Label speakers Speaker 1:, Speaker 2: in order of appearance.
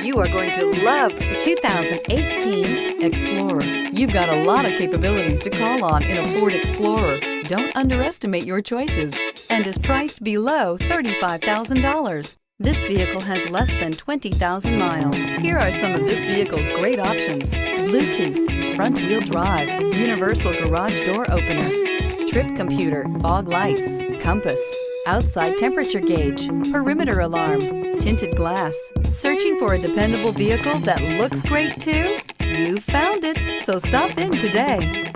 Speaker 1: You are going to love the 2018 Explorer. You've got a lot of capabilities to call on in a Ford Explorer. Don't underestimate your choices and is priced below $35,000. This vehicle has less than 20,000 miles. Here are some of this vehicle's great options: Bluetooth, front-wheel drive, universal garage door opener, trip computer, fog lights, compass, outside temperature gauge, perimeter alarm, tinted glass. Searching for a dependable vehicle that looks great too? You found it, so stop in today.